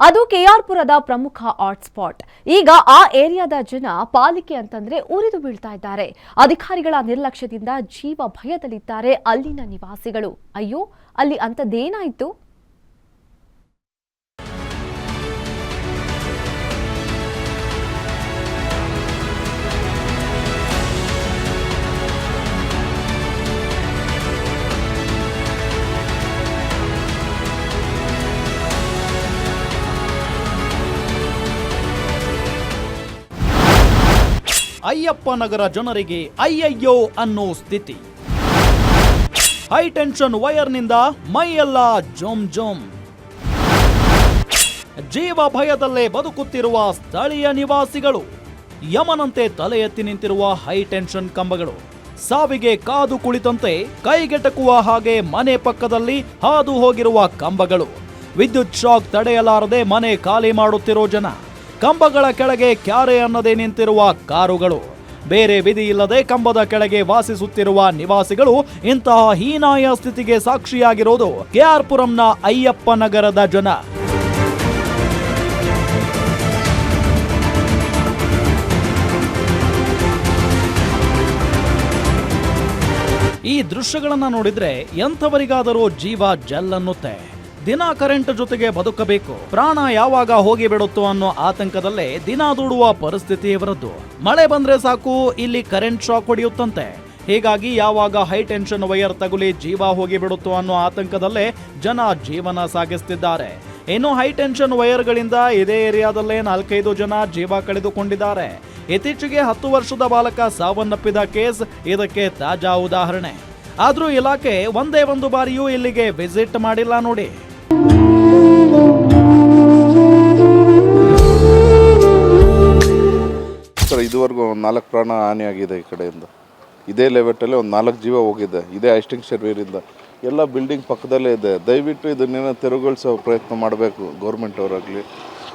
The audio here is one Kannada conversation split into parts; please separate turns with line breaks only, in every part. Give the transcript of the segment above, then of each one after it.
ಅದು ಕೆಆರ್ಪುರದ ಪ್ರಮುಖ ಹಾಟ್ಸ್ಪಾಟ್. ಈಗ ಆ ಏರಿಯಾದ ಜನ ಪಾಲಿಕೆ ಅಂತಂದ್ರೆ ಉರಿದು ಬೀಳ್ತಾ ಇದ್ದಾರೆ. ಅಧಿಕಾರಿಗಳ ನಿರ್ಲಕ್ಷ್ಯದಿಂದ ಜೀವ ಭಯದಲ್ಲಿದ್ದಾರೆ ಅಲ್ಲಿನ ನಿವಾಸಿಗಳು. ಅಯ್ಯೋ, ಅಲ್ಲಿ ಅಂತದೇನಾಯ್ತು?
ಅಯ್ಯಪ್ಪ ನಗರ ಜನರಿಗೆ ಅಯ್ಯಯ್ಯೋ ಅನ್ನೋ ಸ್ಥಿತಿ. ಹೈ ಟೆನ್ಷನ್ ವೈರ್ನಿಂದ ಮೈಯೆಲ್ಲ ಜೋಮ್ ಜೋಮ್. ಜೀವ ಭಯದಲ್ಲೇ ಬದುಕುತ್ತಿರುವ ಸ್ಥಳೀಯ ನಿವಾಸಿಗಳು. ಯಮನಂತೆ ತಲೆ ಎತ್ತಿ ನಿಂತಿರುವ ಹೈ ಟೆನ್ಷನ್ ಕಂಬಗಳು. ಸಾವಿಗೆ ಕಾದು ಕುಳಿತಂತೆ ಕೈಗೆಟಕುವ ಹಾಗೆ ಮನೆ ಪಕ್ಕದಲ್ಲಿ ಹಾದು ಹೋಗಿರುವ ಕಂಬಗಳು. ವಿದ್ಯುತ್ ಶಾಕ್ ತಡೆಯಲಾರದೆ ಮನೆ ಖಾಲಿ ಮಾಡುತ್ತಿರೋ ಜನ. ಕಂಬಗಳ ಕೆಳಗೆ ಕ್ಯಾರೆ ಅನ್ನದೇ ನಿಂತಿರುವ ಕಾರುಗಳು. ಬೇರೆ ವಿಧಿ ಇಲ್ಲದೆ ಕಂಬದ ಕೆಳಗೆ ವಾಸಿಸುತ್ತಿರುವ ನಿವಾಸಿಗಳು ಇಂತಹ ಹೀನಾಯ ಸ್ಥಿತಿಗೆ ಸಾಕ್ಷಿಯಾಗಿರೋದು ಕೆಆರ್ಪುರಂನ ಅಯ್ಯಪ್ಪ ನಗರದ ಜನ. ಈ ದೃಶ್ಯಗಳನ್ನ ನೋಡಿದ್ರೆ ಎಂಥವರಿಗಾದರೂ ಜೀವ ಜಲ್ ಅನ್ನುತ್ತೆ. ದಿನ ಕರೆಂಟ್ ಜೊತೆಗೆ ಬದುಕಬೇಕು, ಪ್ರಾಣ ಯಾವಾಗ ಹೋಗಿ ಬಿಡುತ್ತೋ ಅನ್ನೋ ಆತಂಕದಲ್ಲೇ ದಿನ ದೂಡುವ ಪರಿಸ್ಥಿತಿ ಇವರದ್ದು. ಮಳೆ ಬಂದ್ರೆ ಸಾಕು ಇಲ್ಲಿ ಕರೆಂಟ್ ಶಾಕ್ ಹೊಡೆಯುತ್ತಂತೆ. ಹೀಗಾಗಿ ಯಾವಾಗ ಹೈ ಟೆನ್ಷನ್ ವೈರ್ ತಗುಲಿ ಜೀವ ಹೋಗಿ ಬಿಡುತ್ತೋ ಅನ್ನೋ ಆತಂಕದಲ್ಲೇ ಜನ ಜೀವನ ಸಾಗಿಸುತ್ತಿದ್ದಾರೆ. ಇನ್ನು ಹೈ ಟೆನ್ಷನ್ ವೈರ್ಗಳಿಂದ ಇದೇ ಏರಿಯಾದಲ್ಲೇ 4-5 ಜನ ಜೀವ ಕಳೆದುಕೊಂಡಿದ್ದಾರೆ. ಇತ್ತೀಚೆಗೆ 10 ವರ್ಷದ ಬಾಲಕ ಸಾವನ್ನಪ್ಪಿದ ಕೇಸ್ ಇದಕ್ಕೆ ತಾಜಾ ಉದಾಹರಣೆ. ಆದ್ರೂ ಇಲಾಖೆ ಒಂದೇ ಒಂದು ಬಾರಿಯೂ ಇಲ್ಲಿಗೆ ವಿಸಿಟ್ ಮಾಡಿಲ್ಲ ನೋಡಿ.
ಸರ್, ಇದುವರೆಗೂ 4 ಪ್ರಾಣ ಹಾನಿಯಾಗಿದೆ. ಈ ಕಡೆಯಿಂದ ಇದೇ ಲೆವೆಟಲ್ಲಿ 4 ಜೀವ ಹೋಗಿದೆ. ಇದೇ ಎಕ್ಸ್ಟಿಂಕ್ಷನ್ ವೈರಿಂದ. ಎಲ್ಲ ಬಿಲ್ಡಿಂಗ್ ಪಕ್ಕದಲ್ಲೇ ಇದೆ. ದಯವಿಟ್ಟು ಇದನ್ನೇನೋ ತೆರವುಗೊಳಿಸೋ ಪ್ರಯತ್ನ ಮಾಡಬೇಕು ಗೌರ್ಮೆಂಟ್ ಅವರಾಗಲಿ,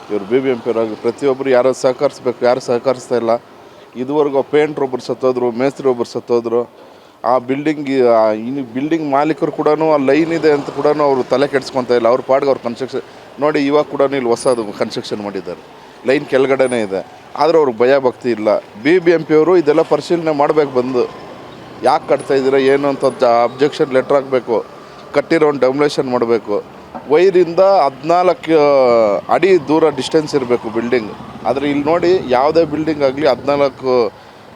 ಇವರು BBMP ಅವರಾಗಲಿ. ಪ್ರತಿಯೊಬ್ಬರು ಯಾರೋ ಸಹಕರಿಸ್ಬೇಕು. ಯಾರು ಸಹಕರಿಸ್ತಾ ಇಲ್ಲ. ಇದುವರೆಗೂ ಪೇಂಟ್ರ್ ಒಬ್ಬರು ಸತ್ತೋದ್ರು, ಮೇಸ್ತ್ರಿ ಒಬ್ಬರು ಸತ್ತೋದ್ರು. ಆ ಬಿಲ್ಡಿಂಗ್ ಮಾಲೀಕರು ಕೂಡ ಆ ಲೈನ್ ಇದೆ ಅಂತ ಕೂಡ ಅವರು ತಲೆ ಕೆಡಿಸ್ಕೊತಾ ಇಲ್ಲ. ಅವ್ರ ಪಾಡ್ಗೆ ಅವ್ರು ಕನ್ಸ್ಟ್ರಕ್ಷನ್ ನೋಡಿ. ಇವಾಗ ಕೂಡ ಇಲ್ಲಿ ಹೊಸದು ಕನ್ಸ್ಟ್ರಕ್ಷನ್ ಮಾಡಿದ್ದಾರೆ. ಲೈನ್ ಕೆಳಗಡೆನೇ ಇದೆ. ಆದರೆ ಅವ್ರಿಗೆ ಭಯ ಭಕ್ತಿ ಇಲ್ಲ. BBMP ಅವರು ಇದೆಲ್ಲ ಪರಿಶೀಲನೆ ಮಾಡಬೇಕು. ಬಂದು ಯಾಕೆ ಕಟ್ತಾ ಇದ್ದೀರಾ ಏನು ಅಂತ ಅಬ್ಜೆಕ್ಷನ್ ಲೆಟ್ರ್ ಹಾಕಬೇಕು. ಕಟ್ಟಿರೋ ಡೆಮೊಲೇಷನ್ ಮಾಡಬೇಕು. ವೈರಿಂದ 14 ಅಡಿ ದೂರ ಡಿಸ್ಟೆನ್ಸ್ ಇರಬೇಕು ಬಿಲ್ಡಿಂಗ್. ಆದರೆ ಇಲ್ಲಿ ನೋಡಿ, ಯಾವುದೇ ಬಿಲ್ಡಿಂಗ್ ಆಗಲಿ 14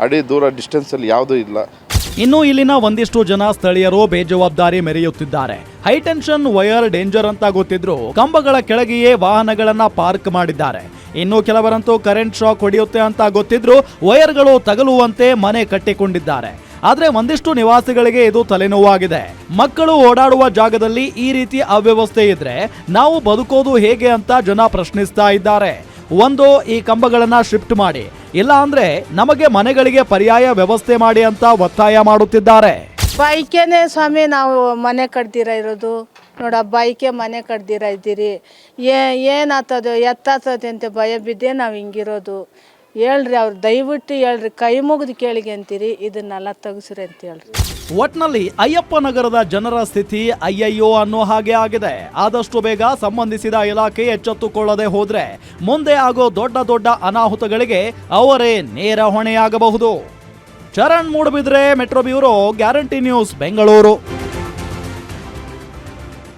ಅಡಿ ದೂರ ಡಿಸ್ಟೆನ್ಸಲ್ಲಿ ಯಾವುದೂ ಇಲ್ಲ.
ಇನ್ನು ಇಲ್ಲಿನ ಒಂದಿಷ್ಟು ಜನ ಸ್ಥಳೀಯರು ಬೇಜವಾಬ್ದಾರಿ ಮೆರೆಯುತ್ತಿದ್ದಾರೆ. ಹೈ ಟೆನ್ಷನ್ ವೈರ್ ಡೇಂಜರ್ ಅಂತ ಗೊತ್ತಿದ್ರು ಕಂಬಗಳ ಕೆಳಗೆಯೇ ವಾಹನಗಳನ್ನ ಪಾರ್ಕ್ ಮಾಡಿದ್ದಾರೆ. ಇನ್ನು ಕೆಲವರಂತೂ ಕರೆಂಟ್ ಶಾಕ್ ಹೊಡೆಯುತ್ತೆ ಅಂತ ಗೊತ್ತಿದ್ರು ವೈರ್ಗಳು ತಗಲುವಂತೆ ಮನೆ ಕಟ್ಟಿಕೊಂಡಿದ್ದಾರೆ. ಆದ್ರೆ ಒಂದಿಷ್ಟು ನಿವಾಸಿಗಳಿಗೆ ಇದು ತಲೆನೋವಾಗಿದೆ. ಮಕ್ಕಳು ಓಡಾಡುವ ಜಾಗದಲ್ಲಿ ಈ ರೀತಿ ಅವ್ಯವಸ್ಥೆ ಇದ್ರೆ ನಾವು ಬದುಕೋದು ಹೇಗೆ ಅಂತ ಜನ ಪ್ರಶ್ನಿಸ್ತಾ ಇದ್ದಾರೆ. ಒಂದು, ಈ ಕಂಬಗಳನ್ನ ಶಿಫ್ಟ್ ಮಾಡಿ, ಇಲ್ಲ ಅಂದ್ರೆ ನಮಗೆ ಮನೆಗಳಿಗೆ ಪರ್ಯಾಯ ವ್ಯವಸ್ಥೆ ಮಾಡಿ ಅಂತ ಒತ್ತಾಯ ಮಾಡುತ್ತಿದ್ದಾರೆ.
ಬೈಕೇನೆ ಸ್ವಾಮಿ ನಾವು ಮನೆ ಕಟ್ದಿರ ಇರೋದು. ನೋಡ, ಬೈಕೆ ಮನೆ ಕಟ್ದಿರ ಇದ್ದೀರಿ. ಏನಾಗ್ತದೆ ಎತ್ತಾಗ್ತದೆ ಅಂತ ಭಯ ಬಿದ್ದೇ ನಾವು ಹಿಂಗಿರೋದು. ಹೇಳ್ರಿ, ಅವ್ರು ದಯವಿಟ್ಟು ಹೇಳ್ರಿ, ಕೈ ಮುಗಿದು ಕೇಳಿಗೆ ಅಂತೀರಿ, ಇದನ್ನೆಲ್ಲ ತೆಗಿಸ್ರಿ ಅಂತ ಹೇಳ್ರಿ.
ಒಟ್ನಲ್ಲಿ ಅಯ್ಯಪ್ಪ ನಗರದ ಜನರ ಸ್ಥಿತಿ ಅಯ್ಯಯ್ಯೋ ಅನ್ನೋ ಹಾಗೆ ಆಗಿದೆ. ಆದಷ್ಟು ಬೇಗ ಸಂಬಂಧಿಸಿದ ಇಲಾಖೆ ಎಚ್ಚೆತ್ತುಕೊಳ್ಳದೆ ಹೋದ್ರೆ ಮುಂದೆ ಆಗೋ ದೊಡ್ಡ ದೊಡ್ಡ ಅನಾಹುತಗಳಿಗೆ ಅವರೇ ನೇರ ಹೊಣೆಯಾಗಬಹುದು. Charan Moodabidri, metro bureau, Guarantee News, Bengaluru.